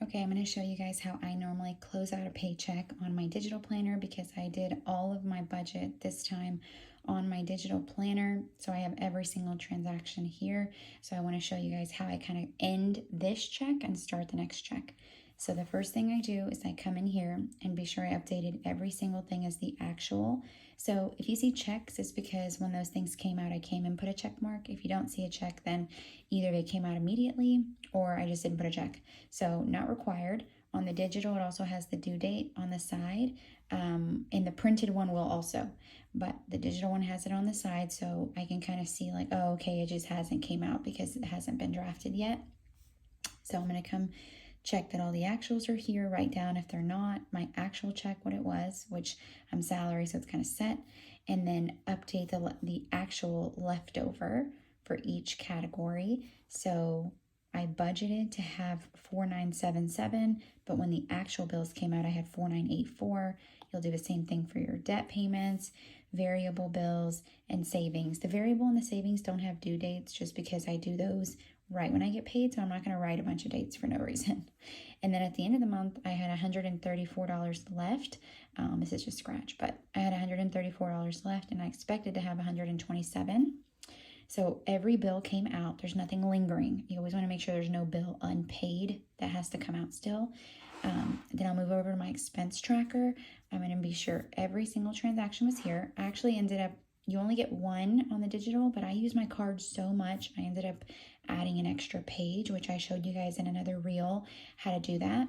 Okay, I'm going to show you guys how I normally close out a paycheck on my digital planner because I did all of my budget this time on my digital planner. So I have every single transaction here. So I want to show you guys how I kind of end this check and start the next check. So the first thing I do is I come in here and be sure I updated every single thing as the actual. So if you see checks, it's because when those things came out, I came and put a check mark. If you don't see a check, then either they came out immediately or I just didn't put a check. So not required. On the digital, it also has the due date on the side, and the printed one will also, but the digital one has it on the side, so I can kind of see like, oh, okay, it just hasn't came out because it hasn't been drafted yet. So I'm going to come check that all the actuals are here, write down if they're not, my actual check, what it was, which I'm salary, so it's kind of set, and then update the actual leftover for each category. So I budgeted to have 4977, but when the actual bills came out, I had 4984. You'll do the same thing for your debt payments, variable bills, and savings. The variable and the savings don't have due dates just because I do those right when I get paid, so I'm not going to write a bunch of dates for no reason. And then at the end of the month, I had $134 left. This is just scratch, but I had $134 left, and I expected to have 127. So every bill came out. There's nothing lingering. You always want to make sure there's no bill unpaid that has to come out still. Then I'll move over to my expense tracker. I'm going to be sure every single transaction was here. I actually ended up, you only get one on the digital, but I use my card so much. I ended up adding an extra page, which I showed you guys in another reel how to do that,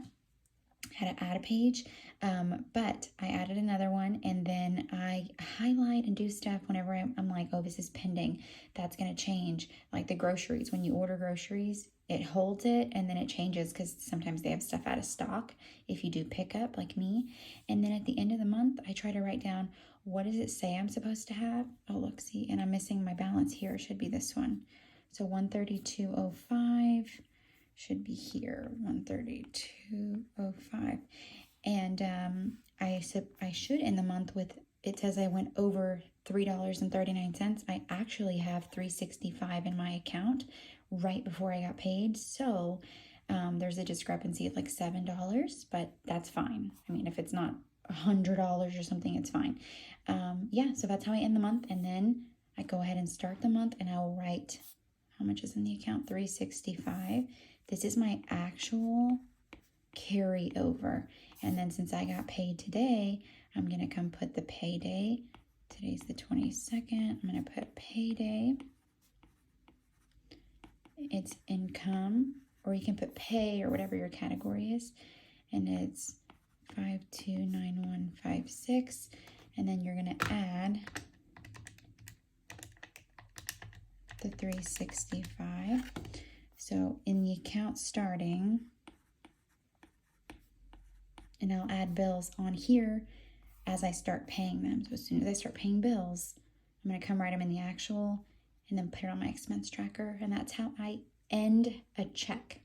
how to add a page. But I added another one, and then I highlight and do stuff whenever I'm like, oh, this is pending. That's going to change. Like the groceries, when you order groceries, it holds it and then it changes because sometimes they have stuff out of stock if you do pickup like me. And then at the end of the month, I try to write down, what does it say I'm supposed to have? Oh, look, see, and I'm missing my balance here. It should be this one. So 132.05 should be here, 132.05. And I should end the month with, it says I went over $3.39. I actually have $3.65 in my account right before I got paid. So there's a discrepancy of like $7, but that's fine. I mean, if it's not $100 or something, it's fine. Yeah, so that's how I end the month. And then I go ahead and start the month, and I'll write how much is in the account, $365. This is my actual carryover. And then since I got paid today, I'm going to come put the payday. Today's the 22nd. I'm going to put payday. It's income, or you can put pay or whatever your category is. And it's 529156. And then you're going to add the 365. So in the account starting, and I'll add bills on here as I start paying them. So as soon as I start paying bills, I'm going to come write them in the actual and then put it on my expense tracker. And that's how I end a check.